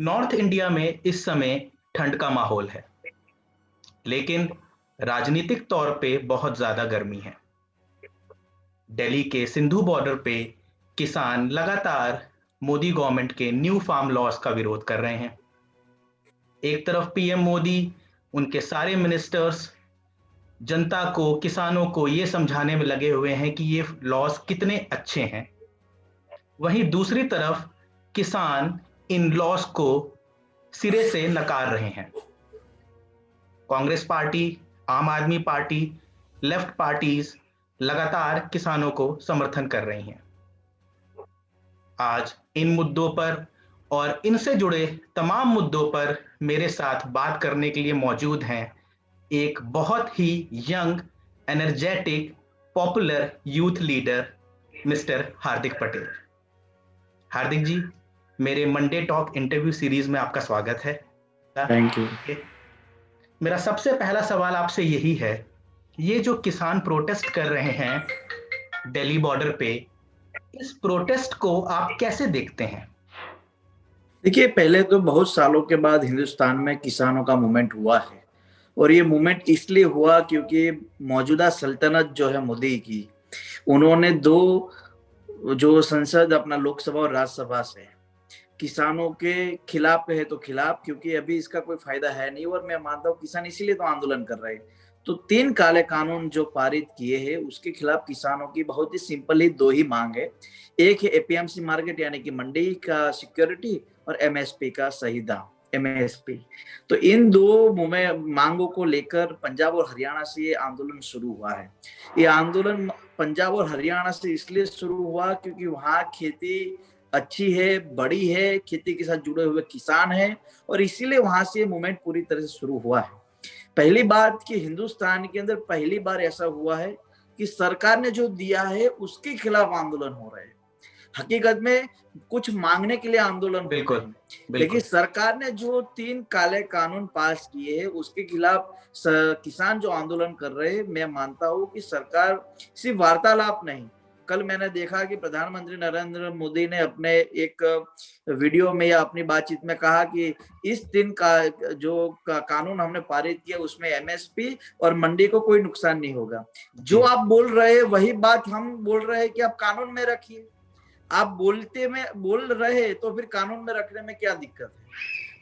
North India में इस समय ठंड का माहौल है, लेकिन राजनीतिक तौर पे बहुत ज्यादा गर्मी है। दिल्ली के सिंधु बॉर्डर पे किसान लगातार मोदी गवर्नमेंट के न्यू फार्म लॉज का विरोध कर रहे हैं। एक तरफ पीएम मोदी, उनके सारे मिनिस्टर्स जनता को, किसानों को ये समझाने में लगे हुए हैं कि ये लॉज कितने अच्छे हैं। वहीं दूसरी तरफ किसान इन लॉज को सिरे से नकार रहे हैं। कांग्रेस पार्टी, आम आदमी पार्टी, लेफ्ट पार्टीज लगातार किसानों को समर्थन कर रही हैं। आज इन मुद्दों पर और इनसे जुड़े तमाम मुद्दों पर मेरे साथ बात करने के लिए मौजूद हैं एक बहुत ही young, energetic, popular youth leader mister Hardik Patel. Hardik ji, मेरे मंडे टॉक इंटरव्यू सीरीज में आपका स्वागत है। Thank you. मेरा सबसे पहला सवाल आपसे यही है, ये जो किसान प्रोटेस्ट कर रहे हैं दिल्ली बॉर्डर पे, इस प्रोटेस्ट को आप कैसे देखते हैं? देखिए, पहले तो बहुत सालों के बाद हिंदुस्तान में किसानों का मूवमेंट हुआ है और ये मूवमेंट इसलिए हुआ क्योंकि मौजूदा सल्तनत जो है मोदी की, उन्होंने दो जो संसद अपना लोकसभा और राज्यसभा से किसानों के खिलाफ है तो खिलाफ, क्योंकि अभी इसका कोई फायदा है नहीं और मैं मानता हूँ किसान इसीलिए तो आंदोलन कर रहे हैं। तो 3 काले कानून जो पारित किए हैं उसके खिलाफ किसानों की बहुत ही सिंपल ही 2 ही मांग है। एक है एपीएमसी मार्केट यानी कि मंडी का सिक्योरिटी और एमएसपी का सही दाम, एमएसपी। तो इन 2 मांगों को लेकर पंजाब और हरियाणा से ये आंदोलन शुरू हुआ है। ये आंदोलन पंजाब और हरियाणा से इसलिए शुरू हुआ क्योंकि वहां खेती अच्छी है, बड़ी है, खेती के साथ जुड़े हुए किसान हैं और इसीलिए वहां से मूवमेंट पूरी तरह से शुरू हुआ है। पहली बात कि हिंदुस्तान के अंदर पहली बार ऐसा हुआ है कि सरकार ने जो दिया है उसके खिलाफ आंदोलन हो रहे हैं। हकीकत में कुछ मांगने के लिए आंदोलन होते हैं, लेकिन सरकार ने जो 3 काले कानून पास किए हैं उसके खिलाफ किसान जो आंदोलन कर रहे हैं, मैं मानता हूं कि सरकार सिर्फ वार्तालाप नहीं, कल मैंने देखा कि प्रधानमंत्री नरेंद्र मोदी ने अपने एक वीडियो में या अपनी बातचीत में कहा कि इस दिन का जो कानून हमने पारित किया उसमें एमएसपी और मंडी को कोई नुकसान नहीं होगा। जो आप बोल रहे हैं वही बात हम बोल रहे हैं कि आप कानून में रखिए। आप बोल रहे तो फिर कानून में रखने में क्या दिक्कत है?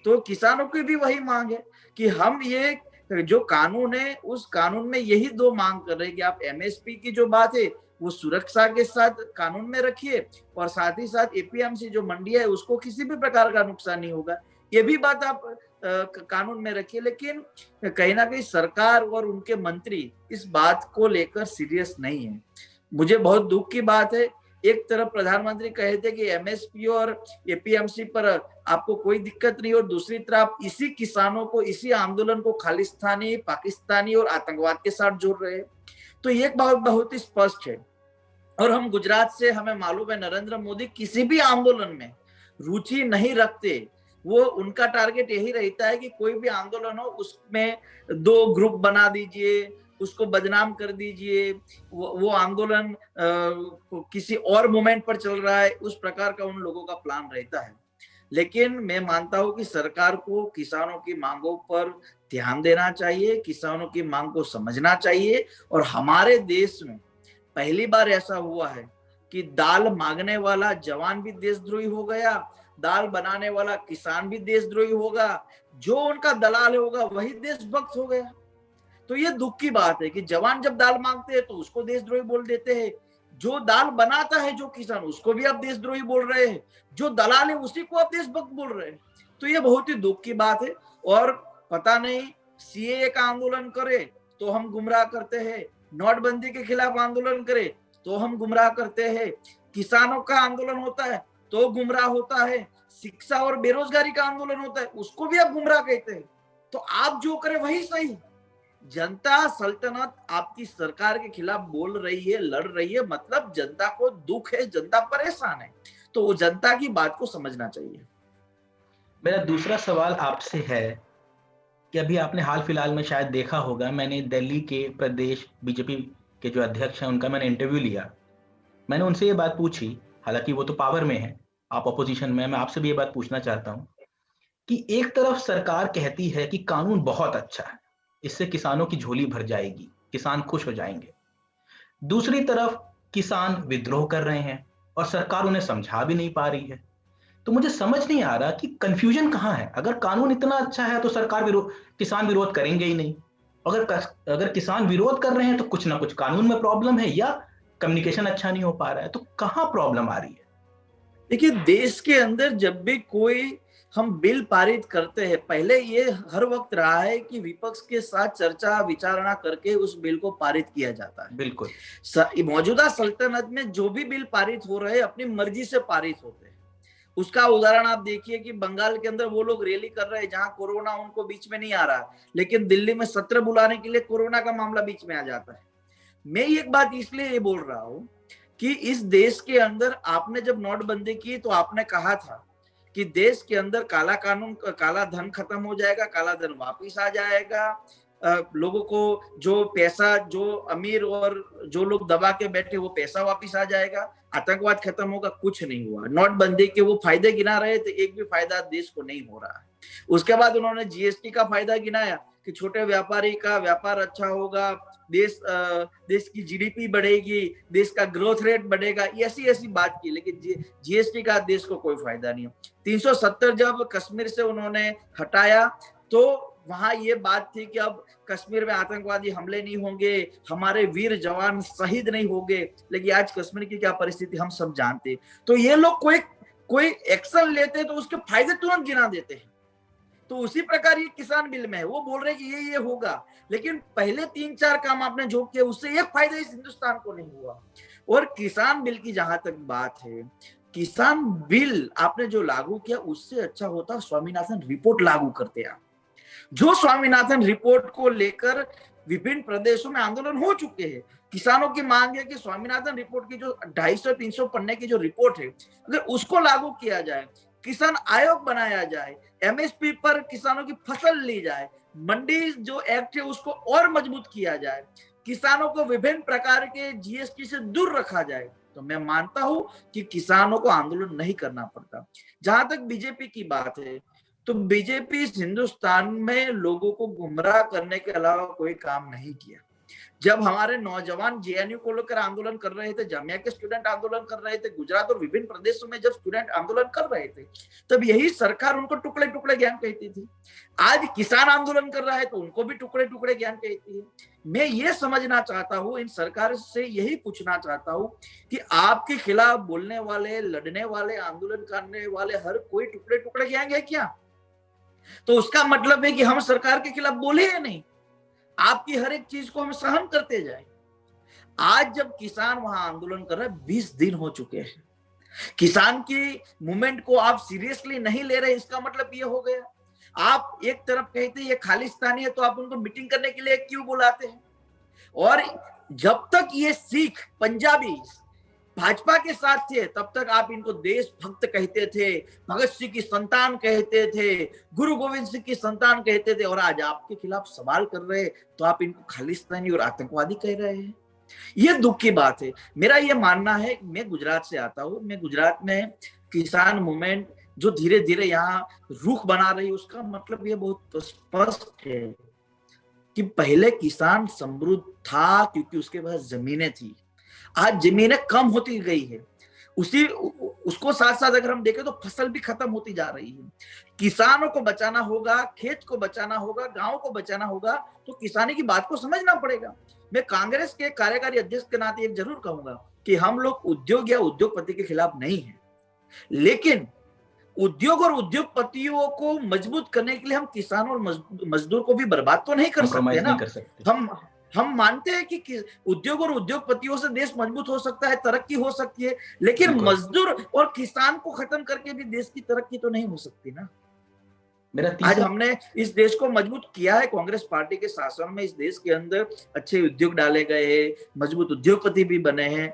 तो किसानों की भी वही मांग है कि हम ये जो कानून है उस कानून में यही 2 मांग कर रहे हैं कि आप एमएसपी की जो बात है वो सुरक्षा के साथ कानून में रखिए और साथ ही साथ एपीएमसी जो मंडी है उसको किसी भी प्रकार का नुकसान नहीं होगा, ये भी बात आप कानून में रखिए। लेकिन कहीं ना कहीं सरकार और उनके मंत्री इस बात को लेकर सीरियस नहीं है। मुझे बहुत दुख की बात है, एक तरफ प्रधानमंत्री कहे थे कि एमएसपी और एपीएमसी पर आपको कोई दिक्कत नहीं और दूसरी तरफ इसी किसानों को, इसी आंदोलन को खालिस्तानी, पाकिस्तानी और आतंकवाद के साथ जोड़ रहे हैं। तो ये बात बहुत ही स्पष्ट है और हम गुजरात से, हमें मालूम है नरेंद्र मोदी किसी भी आंदोलन में रुचि नहीं रखते। वो उनका टारगेट यही रहता है कि कोई भी आंदोलन हो उसमें 2 ग्रुप बना दीजिए, उसको बदनाम कर दीजिए, वो आंदोलन किसी और मूवमेंट पर चल रहा है, उस प्रकार का उन लोगों का प्लान रहता है। लेकिन मैं मानता हूं कि सरकार को किसानों की मांगों पर ध्यान देना चाहिए, किसानों की मांग को समझना चाहिए। और हमारे देश में पहली बार ऐसा हुआ है कि दाल मांगने वाला जवान भी देशद्रोही हो गया, दाल बनाने वाला किसान भी देशद्रोही होगा, जो उनका दलाल होगा वही देशभक्त हो गया। तो ये दुख की बात है कि जवान जब दाल मांगते हैं तो उसको देशद्रोही बोल देते हैं, जो दाल बनाता है जो किसान उसको भी आप देशद्रोही बोल रहे हैं, जो दलाल है उसी को आप देशभक्त बोल रहे हैं। तो ये बहुत ही दुख की बात है। और पता नहीं सीएए का आंदोलन करे तो हम गुमराह करते हैं, नोटबंदी के खिलाफ आंदोलन करे तो हम गुमराह करते हैं, किसानों का आंदोलन होता है तो गुमराह होता है, शिक्षा और बेरोजगारी का आंदोलन होता है उसको भी आप गुमराह कहते हैं। तो आप जो करें वही सही। जनता सल्तनत आपकी सरकार के खिलाफ बोल रही है, लड़ रही है, मतलब जनता को दुख है, जनता परेशान है, तो वो जनता की बात को समझना चाहिए। मेरा दूसरा सवाल आपसे है कि अभी आपने हाल फिलहाल में शायद देखा होगा, मैंने दिल्ली के प्रदेश बीजेपी के जो अध्यक्ष हैं उनका मैंने इंटरव्यू लिया। मैंने उनसे ये बात पूछी, हालांकि वो तो पावर में है, आप अपोजिशन में, मैं आपसे भी ये बात पूछना चाहता हूँ कि एक तरफ सरकार कहती है कि कानून बहुत अच्छा है, इससे किसानों की झोली भर जाएगी, किसान खुश हो जाएंगे। दूसरी तरफ किसान विद्रोह कर रहे हैं और सरकार उन्हें समझा भी नहीं पा रही है। तो मुझे समझ नहीं आ रहा कि कंफ्यूजन कहाँ है। अगर कानून इतना अच्छा है तो किसान विरोध करेंगे ही नहीं। अगर किसान विरोध कर रहे हैं तो कुछ ना कुछ कानून में प्रॉब्लम है या कम्युनिकेशन अच्छा नहीं हो पा रहा है। तो कहाँ प्रॉब्लम आ रही है? देखिए, देश के अंदर जब भी कोई हम बिल पारित करते हैं, पहले ये हर वक्त रहा है कि विपक्ष के साथ चर्चा विचारणा करके उस बिल को पारित किया जाता है। बिल्कुल। मौजूदा सल्तनत में जो भी बिल पारित हो रहे हैं अपनी मर्जी से पारित होते हैं। उसका उदाहरण आप देखिए कि बंगाल के अंदर वो लोग रैली कर रहे हैं जहां कोरोना उनको बीच में नहीं आ रहा, लेकिन दिल्ली में सत्र बुलाने के लिए कोरोना का मामला बीच में आ जाता है। मैं एक बात इसलिए ये बोल रहा हूं कि इस देश के अंदर आपने जब नोटबंदी की तो आपने कहा था कि देश के अंदर काला कानून, काला धन खत्म हो जाएगा, काला धन वापिस आ जाएगा, लोगों को जो पैसा, जो अमीर और जो लोग दबा के बैठे वो पैसा वापिस आ जाएगा, आतंकवाद खत्म होगा। कुछ नहीं हुआ। नोटबंदी के वो फायदे गिना रहे थे, एक भी फायदा देश को नहीं हो रहा है। उसके बाद उन्होंने जीएसटी का फायदा गिनाया कि छोटे व्यापारी का व्यापार अच्छा होगा, देश की जीडीपी बढ़ेगी, देश का ग्रोथ रेट बढ़ेगा, ऐसी ऐसी बात की, लेकिन जीएसटी का देश को कोई फायदा नहीं। 370 जब कश्मीर से उन्होंने हटाया तो वहां ये बात थी कि अब कश्मीर में आतंकवादी हमले नहीं होंगे, हमारे वीर जवान शहीद नहीं होंगे, लेकिन आज कश्मीर की क्या परिस्थिति हम सब जानते। तो ये लोग कोई एक्शन लेते तो उसके फायदे तुरंत गिना देते हैं। तो उसी प्रकार ये किसान बिल में है, वो बोल रहे कि ये होगा, लेकिन पहले 3-4 काम आपने जो किए उससे एक फायदा इस हिंदुस्तान को नहीं हुआ। और किसान बिल की जहां तक बात है, किसान बिल आपने जो लागू किया उससे अच्छा होता स्वामीनाथन रिपोर्ट लागू करते आप। जो स्वामीनाथन रिपोर्ट को लेकर विभिन्न प्रदेशों में आंदोलन हो चुके हैं। किसानों की मांग है कि स्वामीनाथन रिपोर्ट की जो 250-300 पन्ने की जो रिपोर्ट है, अगर उसको लागू किया जाए, किसान आयोग बनाया जाए, एमएसपी पर किसानों की फसल ली जाए, मंडी जो एक्ट है उसको और मजबूत किया जाए, किसानों को विभिन्न प्रकार के जीएसटी से दूर रखा जाए, तो मैं मानता हूं कि किसानों को आंदोलन नहीं करना पड़ता। जहां तक बीजेपी की बात है, तो बीजेपी इस हिंदुस्तान में लोगों को गुमराह करने के अलावा कोई काम नहीं किया। जब हमारे नौजवान जेएनयू को लेकर आंदोलन कर रहे थे, जामिया के स्टूडेंट आंदोलन कर रहे थे, गुजरात और विभिन्न प्रदेशों में जब स्टूडेंट आंदोलन कर रहे थे, तब यही सरकार उनको टुकड़े टुकड़े ज्ञान कहती थी। आज किसान आंदोलन कर रहा है तो उनको भी टुकड़े टुकड़े ज्ञान कहती है। मैं ये समझना चाहता हूँ, इन सरकार से यही पूछना चाहता हूँ कि आपके खिलाफ बोलने वाले, लड़ने वाले, आंदोलन करने वाले हर कोई टुकड़े टुकड़े ज्ञान है क्या? तो उसका मतलब है कि हम सरकार के खिलाफ बोले या नहीं, आपकी हर एक चीज को हम सहन करते जाए। आज जब किसान वहां आंदोलन कर रहे हैं, 20 दिन हो चुके हैं, किसान की मूवमेंट को आप सीरियसली नहीं ले रहे, इसका मतलब ये हो गया। आप एक तरफ कहते हैं ये खालिस्तानी है, तो आप उनको मीटिंग करने के लिए क्यों बुलाते हैं? और जब तक ये सिख, पंजाबी भाजपा के साथ थे, तब तक आप इनको देशभक्त कहते थे, भगत सिंह की संतान कहते थे, गुरु गोविंद सिंह की संतान कहते थे, और आज आपके खिलाफ सवाल कर रहे हैं तो आप इनको खालिस्तानी और आतंकवादी कह रहे हैं। ये दुख की बात है। मेरा ये मानना है, मैं गुजरात से आता हूँ, मैं गुजरात में किसान मूवमेंट जो धीरे धीरे यहाँ रुख बना रही, उसका मतलब ये बहुत स्पष्ट है कि पहले किसान समृद्ध था क्योंकि उसके पास जमीनें थी। आज जमीनें कम होती गई है, उसको साथ साथ अगर हम देखें तो फसल भी खत्म होती जा रही है। किसानों को बचाना होगा, खेत को बचाना होगा, गांव को बचाना होगा, तो किसानी की बात को समझना पड़ेगा। मैं कांग्रेस के कार्यकारी अध्यक्ष के नाते एक जरूर कहूंगा कि हम लोग उद्योग या उद्योगपति के खिलाफ नहीं है, लेकिन उद्योग और उद्योगपतियों को मजबूत करने के लिए हम किसान और मजदूर को भी बर्बाद तो नहीं कर सकते ना। हम मानते हैं कि उद्योग और उद्योगपतियों से देश मजबूत हो सकता है, तरक्की हो सकती है, लेकिन मजदूर और किसान को खत्म करके भी देश की तरक्की तो नहीं हो सकती ना। आज हमने इस देश को मजबूत किया है, कांग्रेस पार्टी के शासन में इस देश के अंदर अच्छे उद्योग डाले गए हैं, मजबूत उद्योगपति भी बने हैं,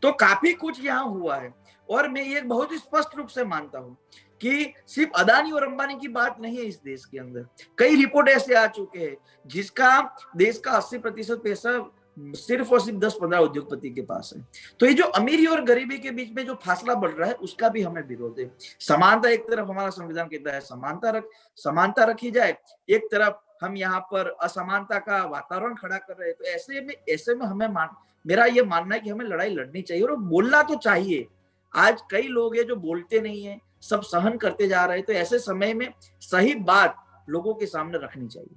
तो काफी कुछ यहाँ हुआ है। और मैं ये बहुत स्पष्ट रूप से मानता हूं कि सिर्फ अदानी और अंबानी की बात नहीं है इस देश के अंदर। कई रिपोर्ट ऐसे आ चुके हैं जिसका देश का 80% पैसा सिर्फ और सिर्फ 10-15 उद्योगपति के पास है। तो ये जो अमीरी और गरीबी के बीच में जो फासला बढ़ रहा है उसका भी हमें विरोध है। समानता, एक तरफ हमारा संविधान कहता है समानता रखी जाए, एक तरफ हम यहाँ पर असमानता का वातावरण खड़ा कर रहे हैं। तो ऐसे में हमें मेरा ये मानना है कि हमें लड़ाई लड़नी चाहिए और बोलना तो चाहिए। आज कई लोग हैं जो बोलते नहीं है, सब सहन करते जा रहे हैं। तो ऐसे समय में सही बात लोगों के सामने रखनी चाहिए।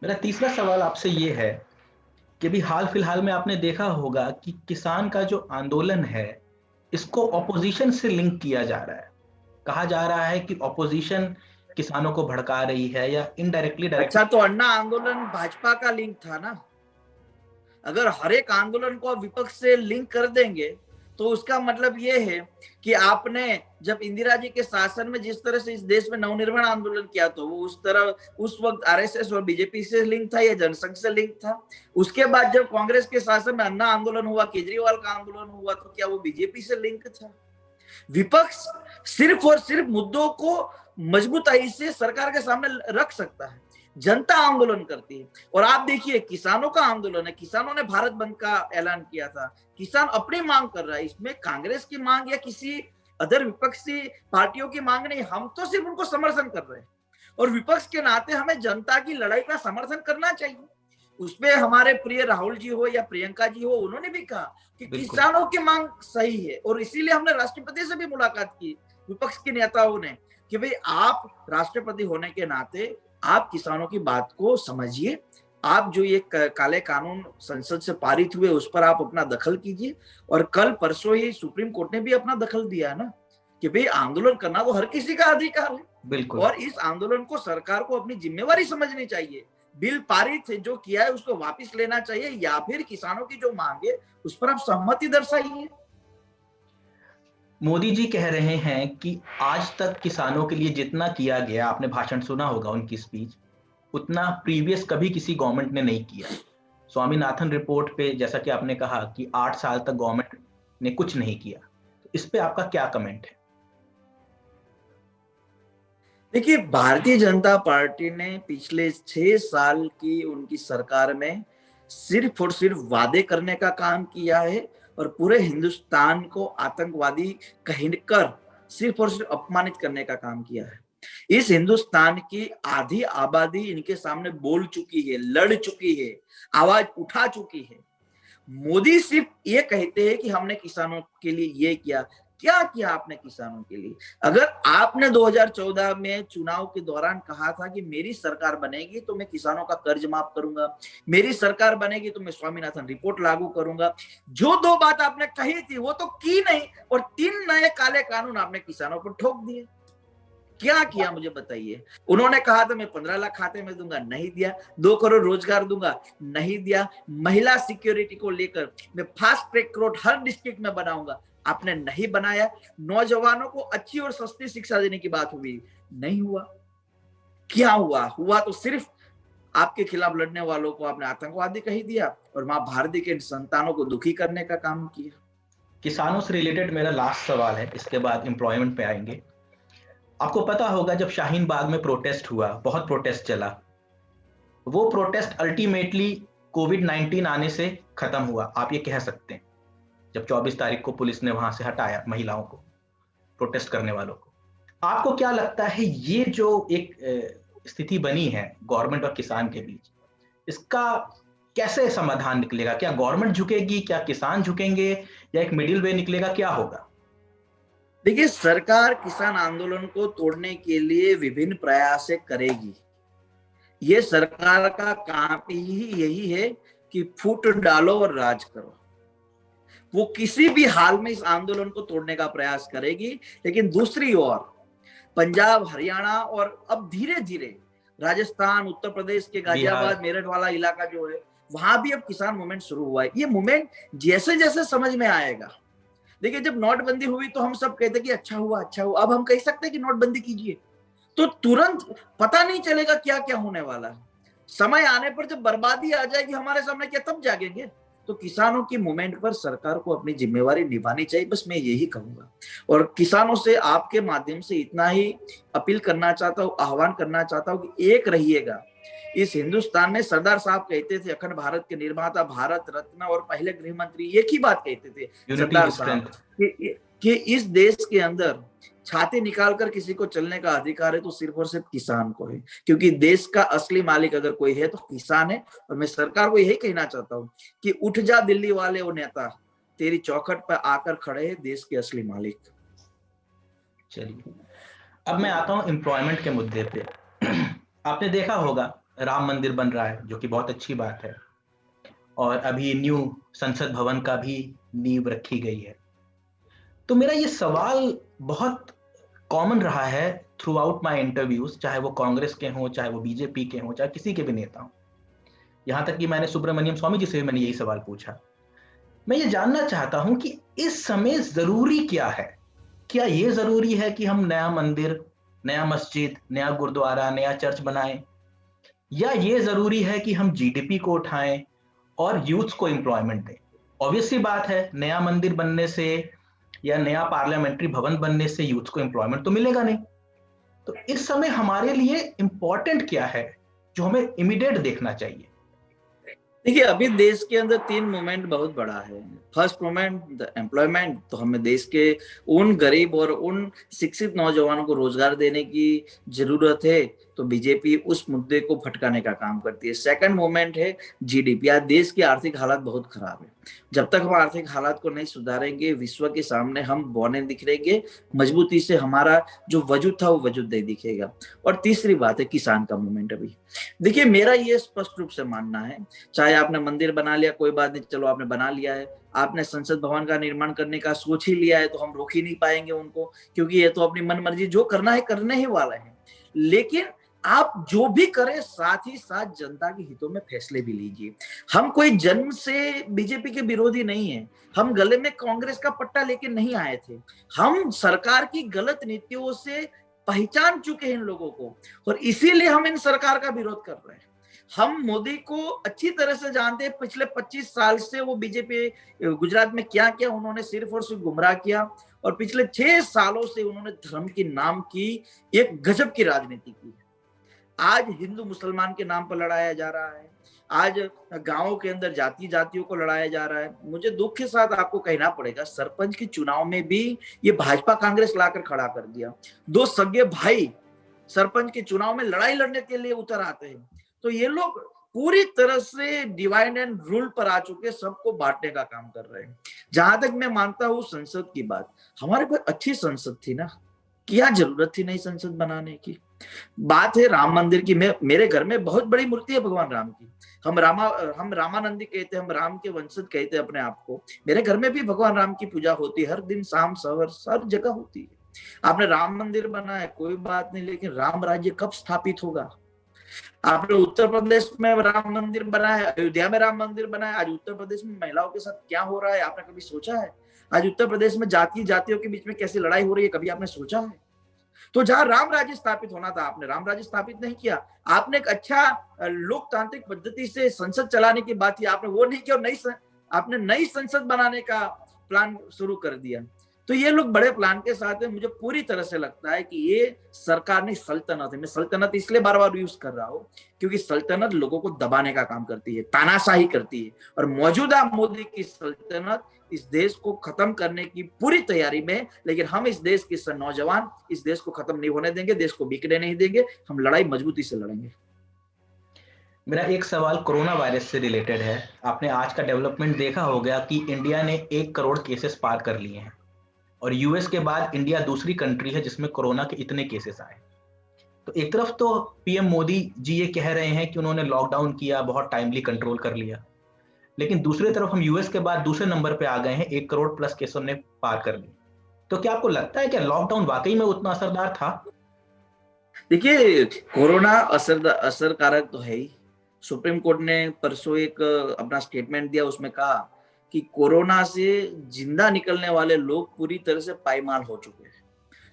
मेरा तीसरा सवाल आपसे ये है कि भी हाल फिलहाल में आपने देखा होगा कि किसान का जो आंदोलन है इसको ऑपोजिशन से लिंक किया जा रहा है। कहा जा रहा है कि ऑपोजिशन किसानों को भड़का रही है या इनडायरेक्टली अच्छा, तो अन्ना आंदोलन भाजपा का लिंक था ना। अगर हर एक आंदोलन को आप विपक्ष से लिंक कर देंगे तो उसका मतलब ये है कि आपने जब इंदिरा जी के शासन में जिस तरह से इस देश में नवनिर्माण आंदोलन किया तो वो उस वक्त आरएसएस और बीजेपी से लिंक था या जनसंघ से लिंक था। उसके बाद जब कांग्रेस के शासन में अन्ना आंदोलन हुआ, केजरीवाल का आंदोलन हुआ, तो क्या वो बीजेपी से लिंक था? विपक्ष सिर्फ और सिर्फ मुद्दों को मजबूताई से सरकार के सामने रख सकता है, जनता आंदोलन करती है। और आप देखिए किसानों का आंदोलन है, किसानों ने भारत बंद का ऐलान किया था, किसान अपनी मांग कर रहा है। इसमें कांग्रेस की मांग या किसी अदर विपक्षी पार्टियों की मांग नहीं, हम तो सिर्फ उनको समर्थन कर रहे हैं। और विपक्ष के नाते हमें जनता की लड़ाई का समर्थन करना चाहिए। उसमें हमारे प्रिय राहुल जी हो या प्रियंका जी हो, उन्होंने भी कहा कि किसानों की मांग सही है। और इसीलिए हमने राष्ट्रपति से भी मुलाकात की, विपक्ष के नेताओं ने, कि भाई आप राष्ट्रपति होने के नाते आप किसानों की बात को समझिए, आप जो ये काले कानून संसद से पारित हुए उस पर आप अपना दखल कीजिए। और कल परसों ही सुप्रीम कोर्ट ने भी अपना दखल दिया है ना कि भाई आंदोलन करना तो हर किसी का अधिकार है। बिल्कुल। और इस आंदोलन को सरकार को अपनी जिम्मेवारी समझनी चाहिए। बिल पारित जो किया है उसको वापस लेना चाहिए या फिर किसानों की जो मांग है उस पर आप सहमति दर्शाइए। मोदी जी कह रहे हैं कि आज तक किसानों के लिए जितना किया गया, आपने भाषण सुना होगा उनकी स्पीच, उतना प्रीवियस कभी किसी गवर्नमेंट ने नहीं किया। स्वामीनाथन रिपोर्ट पे जैसा कि आपने कहा कि 8 साल तक गवर्नमेंट ने कुछ नहीं किया, तो इस पे आपका क्या कमेंट है? देखिए, भारतीय जनता पार्टी ने पिछले 6 साल की उनकी सरकार में सिर्फ और सिर्फ वादे करने का काम किया है और पूरे हिंदुस्तान को आतंकवादी कहकर सिर्फ और सिर्फ अपमानित करने का काम किया है। इस हिंदुस्तान की आधी आबादी इनके सामने बोल चुकी है, लड़ चुकी है, आवाज उठा चुकी है। मोदी सिर्फ ये कहते हैं कि हमने किसानों के लिए ये किया। क्या किया आपने किसानों के लिए? अगर आपने 2014 में चुनाव के दौरान कहा था कि मेरी सरकार बनेगी तो मैं किसानों का कर्ज माफ करूंगा, मेरी सरकार बनेगी तो मैं स्वामीनाथन रिपोर्ट लागू करूंगा, जो 2 बात आपने कही थी वो तो की नहीं, और 3 नए काले कानून आपने किसानों पर ठोक दिए। क्या किया मुझे बताइए? उन्होंने कहा था मैं 15 लाख खाते में दूंगा, नहीं दिया। 2 करोड़ रोजगार दूंगा, नहीं दिया। महिला सिक्योरिटी को लेकर मैं फास्ट ट्रैक कोर्ट हर डिस्ट्रिक्ट में बनाऊंगा, आपने नहीं बनाया। नौजवानों को अच्छी और सस्ती शिक्षा देने की बात हुई, नहीं हुआ। क्या हुआ? हुआ तो सिर्फ आपके खिलाफ लड़ने वालों को आपने आतंकवादी कह दिया और मां भारती के संतानों को दुखी करने का काम किया। किसानों से रिलेटेड मेरा लास्ट सवाल है, इसके बाद एम्प्लॉयमेंट पे आएंगे। आपको पता होगा जब शाहीन बाग में प्रोटेस्ट हुआ, बहुत प्रोटेस्ट चला, वो प्रोटेस्ट अल्टीमेटली कोविड-19 आने से खत्म हुआ, आप ये कह सकते हैं। जब 24 तारीख को पुलिस ने वहां से हटाया महिलाओं को, प्रोटेस्ट करने वालों को। आपको क्या लगता है ये जो एक स्थिति बनी है गवर्नमेंट और किसान के बीच, इसका कैसे समाधान निकलेगा? क्या गवर्नमेंट झुकेगी, क्या किसान झुकेंगे, या एक मिडिल वे निकलेगा, क्या होगा? देखिए, सरकार किसान आंदोलन को तोड़ने के लिए विभिन्न प्रयास करेगी। ये सरकार का काम ही यही है कि फूट डालो और राज करो। वो किसी भी हाल में इस आंदोलन को तोड़ने का प्रयास करेगी। लेकिन दूसरी ओर पंजाब, हरियाणा और अब धीरे धीरे राजस्थान, उत्तर प्रदेश के गाजियाबाद, मेरठ वाला इलाका जो है, वहां भी अब किसान मूवमेंट शुरू हुआ है। ये मूवमेंट जैसे जैसे समझ में आएगा, देखिए जब नोटबंदी हुई तो हम सब कहते कि अच्छा हुआ अच्छा हुआ, अब हम कह सकते हैं कि नोटबंदी कीजिए, तो तुरंत पता नहीं चलेगा क्या क्या होने वाला है। समय आने पर जब बर्बादी आ जाएगी हमारे सामने, क्या तब जागेंगे? तो किसानों की मूवमेंट पर सरकार को अपनी जिम्मेवारी निभानी चाहिए, बस मैं यही कहूंगा। और किसानों से आपके माध्यम से इतना ही अपील करना चाहता हूँ, आह्वान करना चाहता हूँ कि एक रहिएगा। इस हिंदुस्तान में सरदार साहब कहते थे, अखंड भारत के निर्माता, भारत रत्न और पहले गृह मंत्री, एक ही बात कहते थे सरदार साहब कि इस देश के अंदर छाती निकालकर किसी को चलने का अधिकार है तो सिर्फ और सिर्फ किसान को है, क्योंकि देश का असली मालिक अगर कोई है तो किसान है। और मैं सरकार को यही कहना चाहता हूँ कि उठ जा दिल्ली वाले वो नेता, तेरी चौखट पर आकर खड़े हैं देश के असली मालिक। चलिए, अब मैं आता हूँ एम्प्लॉयमेंट के मुद्दे पे। आपने देखा होगा राम मंदिर बन रहा है, जो कि बहुत अच्छी बात है, और अभी न्यू संसद भवन का भी नींव रखी गई है। तो मेरा ये सवाल बहुत कॉमन रहा है थ्रू आउट माई इंटरव्यूज, चाहे वो कांग्रेस के हों, चाहे वो बीजेपी के हों, चाहे किसी के भी नेता हों, यहाँ तक कि मैंने सुब्रमण्यम स्वामी जी से भी मैंने यही सवाल पूछा। मैं ये जानना चाहता हूं कि इस समय जरूरी क्या है। क्या ये जरूरी है कि हम नया मंदिर, नया मस्जिद, नया गुरुद्वारा, नया चर्च बनाएं, या ये जरूरी है कि हम जीडीपी को उठाएं और यूथ को एम्प्लॉयमेंट दें? ऑब्वियस सी बात है, नया मंदिर बनने से या नया पार्लियामेंट्री भवन बनने से यूथ को एम्प्लॉयमेंट तो मिलेगा नहीं। तो इस समय हमारे लिए इंपॉर्टेंट क्या है जो हमें इमीडिएट देखना चाहिए? देखिए, अभी देश के अंदर 3 मोमेंट बहुत बड़ा है। फर्स्ट मोमेंट द एम्प्लॉयमेंट, तो हमें देश के उन गरीब और उन शिक्षित नौजवानों को रोजगार देने की जरूरत है, तो बीजेपी उस मुद्दे को भटकाने का काम करती है। सेकंड मोमेंट है जीडीपी। आज देश की आर्थिक हालत बहुत खराब है। जब तक हम आर्थिक हालात को नहीं सुधारेंगे, विश्व के सामने हम बौने दिखेंगे, मजबूती से हमारा जो वजूद था वो वजूद नहीं दिखेगा। और तीसरी बात है किसान का मूवमेंट। अभी देखिए, मेरा ये स्पष्ट रूप से मानना है, चाहे आपने मंदिर बना लिया, कोई बात नहीं, चलो आपने बना लिया है, आपने संसद भवन का निर्माण करने का सोच ही लिया है, तो हम रोक ही नहीं पाएंगे उनको, क्योंकि ये तो अपनी मन मर्जी जो करना है करने ही वाला है। लेकिन आप जो भी करें, साथ ही साथ जनता के हितों में फैसले भी लीजिए। हम कोई जन्म से बीजेपी के विरोधी नहीं है, हम गले में कांग्रेस का पट्टा लेके नहीं आए थे। हम सरकार की गलत नीतियों से पहचान चुके हैं इन लोगों को, और इसीलिए हम इन सरकार का विरोध कर रहे हैं। हम मोदी को अच्छी तरह से जानते हैं, पिछले 25 साल से वो बीजेपी गुजरात में क्या क्या उन्होंने सिर्फ और सिर्फ गुमराह किया, और पिछले 6 सालों से उन्होंने धर्म के नाम की एक गजब की राजनीति की। आज हिंदू मुसलमान के नाम पर लड़ाया जा रहा है, आज गांवों के अंदर जातियों को लड़ाया जा रहा है। मुझे दुख के साथ आपको कहना पड़ेगा, सरपंच के चुनाव में भी ये भाजपा कांग्रेस लाकर खड़ा कर दिया। 2 सगे भाई सरपंच के चुनाव में लड़ाई लड़ने के लिए उतर आते हैं। तो ये लोग पूरी तरह से डिवाइड एंड रूल पर आ चुके, सबको बांटने का काम कर रहे हैं। जहां तक मैं मानता हूं संसद की बात, हमारे पास अच्छी संसद थी ना, क्या जरूरत थी नई संसद बनाने की? बात है राम मंदिर की। मेरे घर में बहुत बड़ी मूर्ति है भगवान राम की। हम रामानंदी कहते हैं, हम राम के वंशज कहते हैं अपने आप को। मेरे घर में भी भगवान राम की पूजा होती है, हर दिन शाम सवर हर जगह होती है। आपने राम मंदिर बनाया कोई बात नहीं, लेकिन राम राज्य कब स्थापित होगा? आपने उत्तर प्रदेश में राम मंदिर बनाया, अयोध्या में राम मंदिर बनाया, आज उत्तर प्रदेश में महिलाओं के साथ क्या हो रहा है आपने कभी सोचा है? आज उत्तर प्रदेश में जातियों के बीच में कैसी लड़ाई हो रही है, कभी आपने सोचा है? तो जहां राम राज्य स्थापित होना था, आपने राम राज्य स्थापित नहीं किया। आपने एक अच्छा लोकतांत्रिक पद्धति से संसद चलाने की बात की, आपने वो नहीं किया, और आपने नई संसद बनाने का प्लान शुरू कर दिया। तो ये लोग बड़े प्लान के साथ है। मुझे पूरी तरह से लगता है कि ये सरकार नहीं सल्तनत है। मैं सल्तनत इसलिए बार बार यूज कर रहा हूँ क्योंकि सल्तनत लोगों को दबाने का काम करती है, तानाशाही करती है, और मौजूदा मोदी की सल्तनत इस देश को खत्म करने की पूरी तैयारी में। लेकिन हम इस देश के नौजवान इस देश को खत्म नहीं होने देंगे, देश को बिकने नहीं देंगे, हम लड़ाई मजबूती से लड़ेंगे। मेरा एक सवाल कोरोना वायरस से रिलेटेड है। आपने आज का डेवलपमेंट देखा होगा कि इंडिया ने 1 करोड़ केसेस पार कर लिए हैं, और यूएस के बाद इंडिया दूसरी कंट्री है जिसमें कोरोना के इतने केसेस आए। तो एक तरफ तो पीएम मोदी जी ये कह रहे हैं कि उन्होंने लॉकडाउन किया, बहुत टाइमली कंट्रोल कर लिया, लेकिन दूसरी तरफ हम यूएस के बाद दूसरे नंबर पे आ गए हैं, 1 करोड़ प्लस केसों ने पार कर ली। तो क्या आपको लगता है कि लॉकडाउन वाकई में उतना असरदार था? देखिए, कोरोना असरकारक तो है ही। सुप्रीम कोर्ट ने परसों एक अपना स्टेटमेंट दिया, उसमें कहा कि कोरोना से जिंदा निकलने वाले लोग पूरी तरह से पायमाल हो चुके हैं,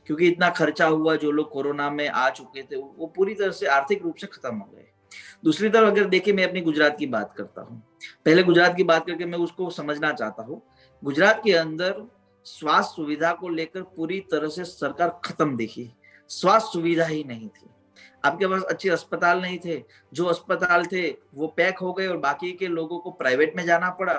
क्योंकि इतना खर्चा हुआ। जो लोग कोरोना में आ चुके थे वो पूरी तरह से आर्थिक रूप से खत्म हो गए। दूसरी तरफ अगर देखिए, मैं अपनी गुजरात की बात करता हूँ। पहले गुजरात की बात करके मैं उसको समझना चाहता हूँ। गुजरात के अंदर स्वास्थ्य सुविधा को लेकर पूरी तरह से सरकार खत्म दिखी, स्वास्थ्य सुविधा ही नहीं थी। आपके पास अच्छे अस्पताल नहीं थे, जो अस्पताल थे वो पैक हो गए और बाकी के लोगों को प्राइवेट में जाना पड़ा।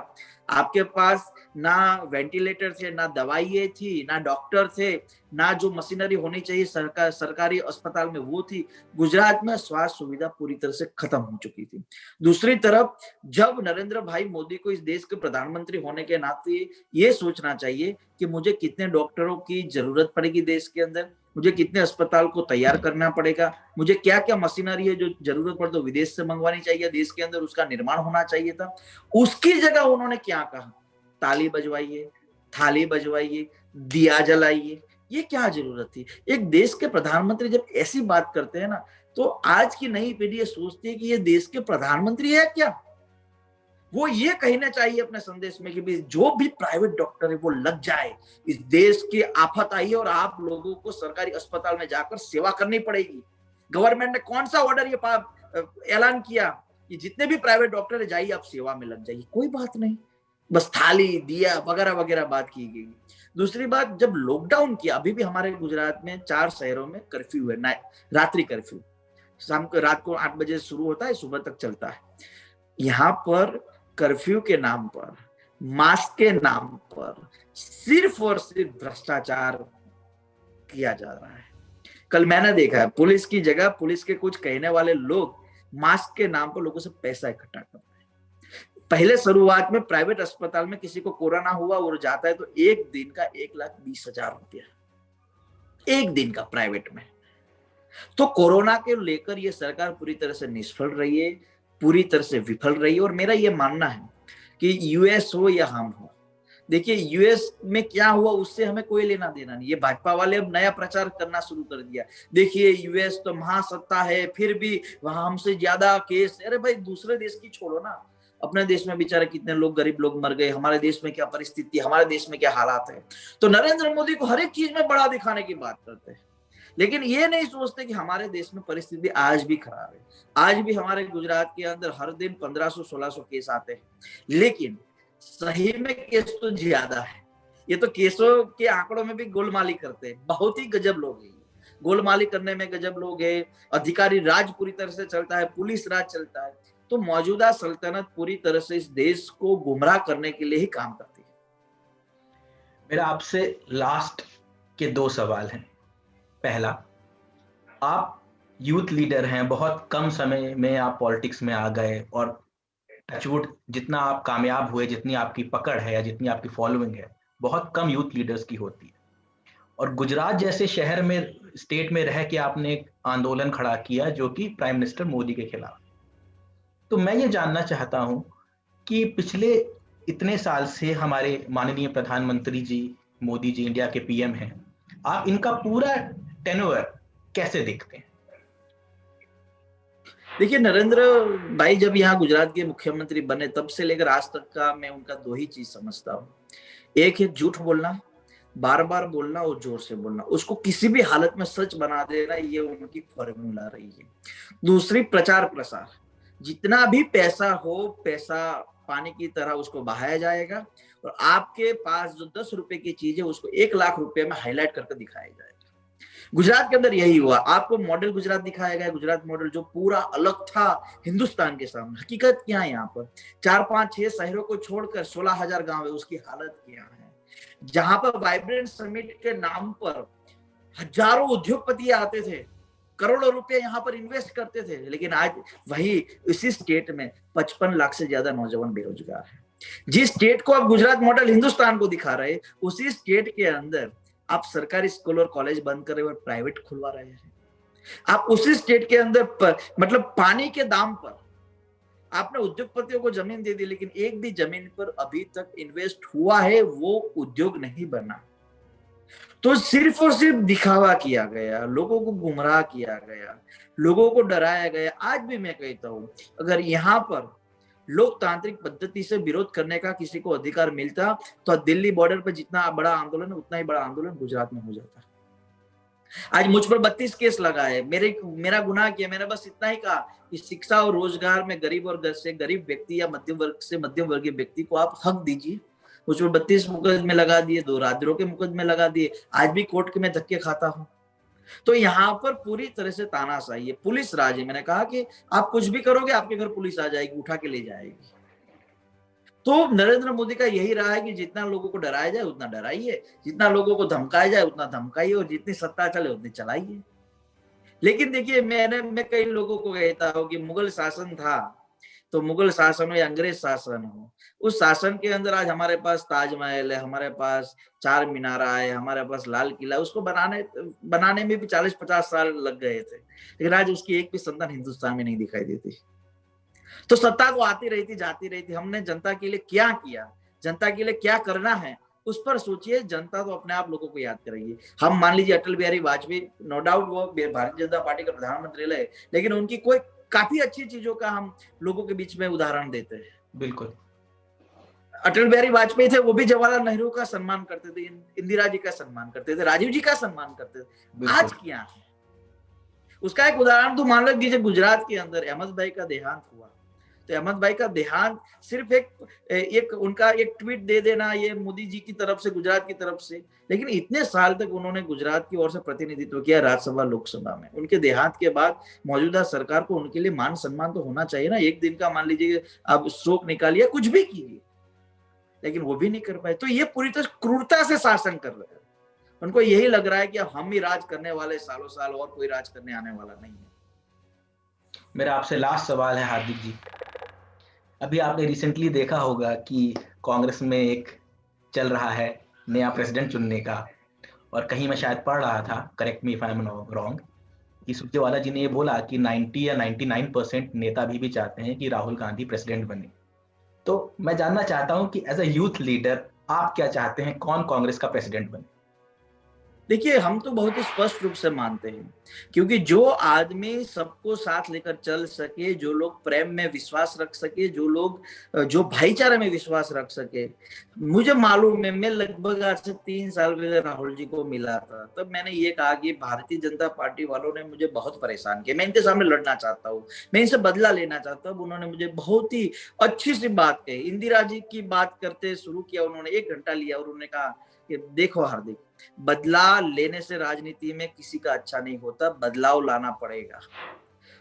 आपके पास ना वेंटिलेटर थे, ना दवाइयाँ थी, ना डॉक्टर थे, ना जो मशीनरी होनी चाहिए सरकारी अस्पताल में वो थी। गुजरात में स्वास्थ्य सुविधा पूरी तरह से खत्म हो चुकी थी। दूसरी तरफ जब नरेंद्र भाई मोदी को इस देश के प्रधानमंत्री होने के नाते ये सोचना चाहिए कि मुझे कितने डॉक्टरों की जरूरत पड़ेगी देश के अंदर, मुझे कितने अस्पताल को तैयार करना पड़ेगा, मुझे क्या क्या मशीनरी है जो जरूरत पड़े तो विदेश से मंगवानी चाहिए, देश के अंदर उसका निर्माण होना चाहिए था। उसकी जगह उन्होंने क्या कहा, ताली बजवाइए, थाली बजवाइए, दिया जलाइए। ये क्या जरूरत थी? एक देश के प्रधानमंत्री जब ऐसी बात करते हैं ना, तो आज की नई पीढ़ी ये सोचती है कि ये देश के प्रधानमंत्री है क्या। वो ये कहना चाहिए अपने संदेश में कि जो भी प्राइवेट डॉक्टर है वो लग जाए, इस देश की आफत आई है और आप लोगों को सरकारी अस्पताल में जाकर सेवा करनी पड़ेगी। गवर्नमेंट ने कौन सा ऑर्डर ये ऐलान किया कि जितने भी प्राइवेट डॉक्टर है जाइए आप सेवा में लग जाइए? कोई बात नहीं, बस थाली दिया वगैरह वगैरह बात की गई। दूसरी बात, जब लॉकडाउन किया, अभी भी हमारे गुजरात में 4 शहरों में कर्फ्यू है, रात्रि कर्फ्यू। शाम को रात को 8 बजे शुरू होता है, सुबह तक चलता है। यहाँ पर कर्फ्यू के नाम पर, मास्क के नाम पर सिर्फ और सिर्फ भ्रष्टाचार किया जा रहा है। कल मैंने देखा है पुलिस की जगह पुलिस के कुछ कहने वाले लोग मास्क के नाम पर लोगों से पैसा इकट्ठा कर रहे हैं। पहले शुरुआत में प्राइवेट अस्पताल में किसी को कोरोना हुआ और जाता है तो एक दिन का 1,20,000 रुपया, एक दिन का प्राइवेट में। तो कोरोना के लेकर ये सरकार पूरी तरह से निष्फल रही है, पूरी तरह से विफल रही है। और मेरा ये मानना है कि यूएस हो या हम हो, देखिए यूएस में क्या हुआ उससे हमें कोई लेना देना नहीं। ये भाजपा वाले अब नया प्रचार करना शुरू कर दिया, देखिए यूएस तो महासत्ता है, फिर भी वहां हमसे ज्यादा केस। अरे भाई दूसरे देश की छोड़ो ना, अपने देश में बेचारे कितने लोग, गरीब लोग मर गए, हमारे देश में क्या परिस्थिति, हमारे देश में क्या हालात है। तो नरेंद्र मोदी को हर एक चीज में बड़ा दिखाने की बात करते हैं, लेकिन ये नहीं सोचते कि हमारे देश में परिस्थिति आज भी खराब है। आज भी हमारे गुजरात के अंदर हर दिन 1500-1600 केस आते हैं, लेकिन सही में केस तो ज्यादा है। ये तो केसों के आंकड़ों में भी गोलमाली करते हैं, बहुत ही गजब लोग हैं, गोलमाली करने में गजब लोग हैं। अधिकारी राज पूरी तरह से चलता है, पुलिस राज चलता है। तो मौजूदा सल्तनत पूरी तरह से इस देश को गुमराह करने के लिए ही काम करती है। मेरा आपसे लास्ट के 2 सवाल हैं। पहला, आप यूथ लीडर हैं, बहुत कम समय में आप पॉलिटिक्स में आ गए और टचवुड जितना आप कामयाब हुए, जितनी आपकी पकड़ है या जितनी आपकी फॉलोइंग है, बहुत कम यूथ लीडर्स की होती है। और गुजरात जैसे शहर में, स्टेट में रह के आपने एक आंदोलन खड़ा किया जो कि प्राइम मिनिस्टर मोदी के खिलाफ। तो मैं ये जानना चाहता हूं कि पिछले इतने साल से हमारे माननीय प्रधानमंत्री जी मोदी जी इंडिया के पीएम हैं, आप इनका पूरा टेन्योर कैसे देखते हैं? देखिए, नरेंद्र भाई जब यहाँ गुजरात के मुख्यमंत्री बने तब से लेकर आज तक का मैं उनका 2 ही चीज समझता हूँ। एक है झूठ बोलना, बार बार बोलना और जोर से बोलना, उसको किसी भी हालत में सच बना देना, ये उनकी फॉर्मूला रही है। दूसरी, प्रचार प्रसार, जितना भी पैसा हो, पैसा पानी की तरह उसको बहाया जाएगा और आपके पास जो 10 रुपए की चीज है उसको 1 लाख रुपए में हाईलाइट करके दिखाया जाएगा। गुजरात के अंदर यही हुआ, आपको मॉडल गुजरात दिखाया गया, गुजरात मॉडल जो पूरा अलग था हिंदुस्तान के सामने। हकीकत क्या है, यहाँ पर 4, 5, 6 शहरों को छोड़कर 16,000 गांव है, उसकी हालत क्या है। जहां पर वाइब्रेंट समिट के नाम पर हजारों उद्योगपति आते थे, करोड़ों रुपए यहाँ पर इन्वेस्ट करते थे, लेकिन आज वही इसी स्टेट में 55 लाख से ज्यादा नौजवान बेरोजगार है। जिस स्टेट को अब गुजरात मॉडल हिंदुस्तान को दिखा रहे, उसी स्टेट के अंदर आप सरकारी स्कूल और कॉलेज बंद कर रहे हो और प्राइवेट खुलवा रहे हैं। आप उसी स्टेट के अंदर मतलब पानी के दाम पर आपने उद्योगपतियों को जमीन दे दी, लेकिन एक भी जमीन पर अभी तक इन्वेस्ट हुआ है वो उद्योग नहीं बना। तो सिर्फ और सिर्फ दिखावा किया गया, लोगों को गुमराह किया गया, लोगों को डराया गया। आज भी मैं कहता हूं, अगर यहाँ पर लोकतांत्रिक पद्धति से विरोध करने का किसी को अधिकार मिलता तो दिल्ली बॉर्डर पर जितना बड़ा आंदोलन, उतना ही बड़ा आंदोलन गुजरात में हो जाता। आज मुझ पर 32 केस लगा है, मेरा गुनाह किया, मैंने बस इतना ही कहा कि शिक्षा और रोजगार में गरीब और गरीब व्यक्ति या मध्यम वर्ग से मध्यम वर्गीय व्यक्ति को आप हक दीजिए। मुझ पर 32 मुकदमे लगा दिए, 2 राजद्रोह के मुकदमे लगा दिए, आज भी कोर्ट के मैं धक्के खाता हूँ। तो यहाँ पर पूरी तरह से तानाशाही है, पुलिस राज है। मैंने कहा कि आप कुछ भी करोगे आपके घर पुलिस आ जाएगी, उठा के ले जाएगी। तो नरेंद्र मोदी का यही रहा है कि जितना लोगों को डराया जाए उतना डराइए, जितना लोगों को धमकाया जाए उतना धमकाइए, और जितनी सत्ता चले उतनी चलाइए। लेकिन देखिए, मैं कई लोगों को कहता हूँ कि मुगल शासन था, तो मुगल शासन हो या अंग्रेज शासन हो, उस शासन के अंदर आज हमारे पास ताजमहल है, हमारे पास चार मीनारा है, हमारे पास लाल किला, उसको बनाने में भी 40-50 साल लग गए थे, लेकिन आज उसकी एक भी संतान हिंदुस्तान में नहीं दिखाई देती। तो सत्ता तो आती रही थी, जाती रही थी। हमने जनता के लिए क्या किया, जनता के लिए क्या करना है, उस पर सोचिए। जनता तो अपने आप लोगों को याद करेगी। हम मान लीजिए अटल बिहारी वाजपेयी, नो डाउट वो भारतीय जनता पार्टी का प्रधानमंत्री रहे, लेकिन उनकी कोई काफी अच्छी चीजों का हम लोगों के बीच में उदाहरण देते हैं। बिल्कुल। अटल बिहारी वाजपेयी थे, वो भी जवाहरलाल नेहरू का सम्मान करते थे, इंदिरा जी का सम्मान करते थे, राजीव जी का सम्मान करते थे। आज क्या है उसका एक उदाहरण तो मान लीजिए, गुजरात के अंदर अहमद भाई का देहांत हुआ, तो अहमद भाई का देहांत सिर्फ एक उनका एक ट्वीट दे देना, ये मोदी जी की तरफ से, गुजरात की तरफ से, लेकिन इतने साल तक उन्होंने गुजरात की ओर से प्रतिनिधित्व किया राज्यसभा लोकसभा में। उनके देहांत के बाद मौजूदा सरकार को उनके लिए मान सम्मान तो होना चाहिए ना। एक दिन का मान लीजिए अब शोक निकालिए, कुछ भी कीजिए, लेकिन वो भी नहीं कर पाए। तो ये पूरी तरह क्रूरता से शासन कर रहे हैं। उनको यही लग रहा है कि अब हम ही राज करने वाले सालों साल, और कोई राज करने आने वाला नहीं है। मेरा आपसे लास्ट सवाल है हार्दिक जी, अभी आपने रिसेंटली देखा होगा कि कांग्रेस में एक चल रहा है नया प्रेसिडेंट चुनने का, और कहीं मैं शायद पढ़ रहा था, correct me if I am wrong, कि सुरजेवाला जी ने ये बोला कि 90 या 99% नेता भी चाहते हैं कि राहुल गांधी प्रेसिडेंट बने। तो मैं जानना चाहता हूं कि एज अ यूथ लीडर आप क्या चाहते हैं, कौन कांग्रेस का प्रेसिडेंट बने? देखिए, हम तो बहुत ही स्पष्ट रूप से मानते हैं, क्योंकि जो आदमी सबको साथ लेकर चल सके, जो लोग प्रेम में विश्वास रख सके, जो लोग जो भाईचारे में विश्वास रख सके। मुझे मालूम है, मैं लगभग आज से 3 साल पहले राहुल जी को मिला था, तब मैंने ये कहा कि भारतीय जनता पार्टी वालों ने मुझे बहुत परेशान किया, मैं इनके सामने लड़ना चाहता हूँ, मैं इनसे बदला लेना चाहता हूँ। उन्होंने मुझे बहुत ही अच्छी सी बात कही, इंदिरा जी की बात करते शुरू किया उन्होंने, 1 घंटा लिया, और उन्होंने कहा कि देखो हार्दिक, बदला लेने से राजनीति में किसी का अच्छा नहीं होता, बदलाव लाना पड़ेगा।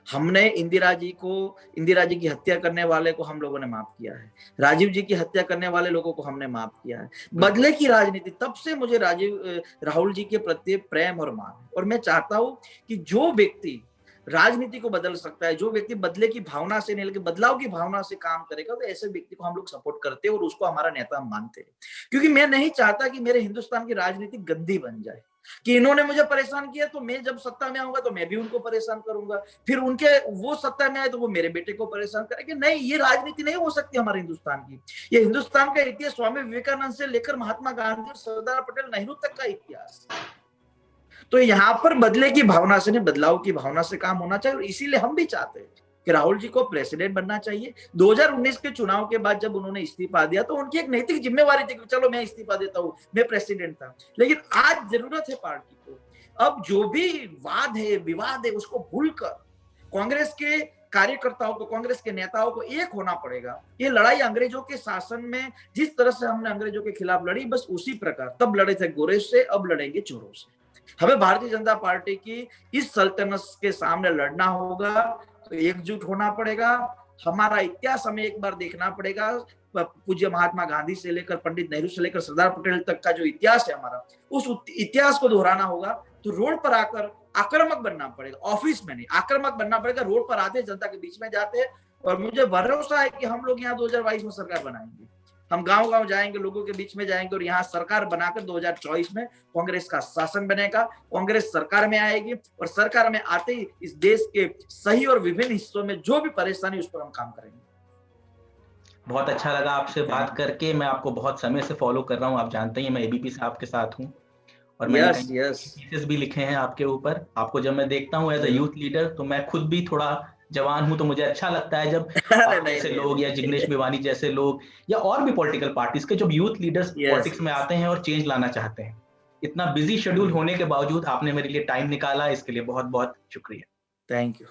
हमने इंदिरा जी की हत्या करने वाले को हम लोगों ने माफ किया है, राजीव जी की हत्या करने वाले लोगों को हमने माफ किया है। बदले की राजनीति, तब से मुझे राहुल जी के प्रति प्रेम और मान है। और मैं चाहता हूं कि जो व्यक्ति राजनीति को बदल सकता है, जो व्यक्ति बदले की भावना से नहीं बल्कि बदलाव की भावना से काम करेगा, तो ऐसे व्यक्ति को हम लोग सपोर्ट करते हैं और उसको हमारा नेता मानते हैं। क्योंकि मैं नहीं चाहता कि मेरे हिंदुस्तान की राजनीति गंदी बन जाए, कि इन्होंने मुझे परेशान किया तो मैं जब सत्ता में आऊंगा तो मैं भी उनको परेशान करूंगा, फिर उनके वो सत्ता में आए तो वो मेरे बेटे को परेशान करेंगे। नहीं, ये राजनीति नहीं हो सकती हमारे हिंदुस्तान की। ये हिंदुस्तान का इतिहास स्वामी विवेकानंद से लेकर महात्मा गांधी, सरदार पटेल, नेहरू तक का इतिहास। तो यहाँ पर बदले की भावना से नहीं, बदलाव की भावना से काम होना चाहिए, और इसीलिए हम भी चाहते हैं कि राहुल जी को प्रेसिडेंट बनना चाहिए। 2019 के चुनाव के बाद जब उन्होंने इस्तीफा दिया तो उनकी एक नैतिक जिम्मेवारी थी कि चलो मैं इस्तीफा देता हूं, मैं प्रेसिडेंट था। लेकिन आज जरूरत है पार्टी को, अब जो भी वाद है, विवाद है, उसको भूलकर कांग्रेस के कार्यकर्ताओं को, कांग्रेस के नेताओं को एक होना पड़ेगा। ये लड़ाई अंग्रेजों के शासन में जिस तरह से हमने अंग्रेजों के खिलाफ लड़ी, बस उसी प्रकार तब लड़े थे गोरे से, अब लड़ेंगे चोरों से। हमें भारतीय जनता पार्टी की इस सल्तनत के सामने लड़ना होगा, तो एकजुट होना पड़ेगा। हमारा इतिहास हमें एक बार देखना पड़ेगा, पूज्य महात्मा गांधी से लेकर पंडित नेहरू से लेकर सरदार पटेल तक का जो इतिहास है हमारा, उस इतिहास को दोहराना होगा। तो रोड पर आकर आक्रामक बनना पड़ेगा, ऑफिस में नहीं, आक्रामक बनना पड़ेगा। रोड पर आते, जनता के बीच में जाते, और मुझे भरोसा है कि हम लोग यहाँ 2022 में सरकार बनाएंगे। हम गांव-गांव जाएंगे, लोगों के बीच में जाएंगे, और यहाँ सरकार बनाकर 2024 में कांग्रेस का शासन बनेगा, कांग्रेस सरकार में आएगी, और सरकार में आते ही इस देश के सही और विभिन्न हिस्सों में जो भी परेशानी, उस पर हम काम करेंगे। बहुत अच्छा लगा आपसे बात करके। मैं आपको बहुत समय से फॉलो कर रहा हूँ, आप जानते हैं मैं एबीपी से आपके साथ हूँ, और मैंने पीसेस भी लिखे हैं आपके ऊपर। आपको जब मैं देखता हूँ एज अ यूथ लीडर, तो मैं खुद भी थोड़ा जवान हूं, तो मुझे अच्छा लगता है जब ऐसे लोग या जिग्नेश मेवानी जैसे लोग या और भी पॉलिटिकल पार्टीज के जब यूथ लीडर्स पॉलिटिक्स में आते हैं और चेंज लाना चाहते हैं। इतना बिजी शेड्यूल होने के बावजूद आपने मेरे लिए टाइम निकाला, इसके लिए बहुत बहुत शुक्रिया। Thank you.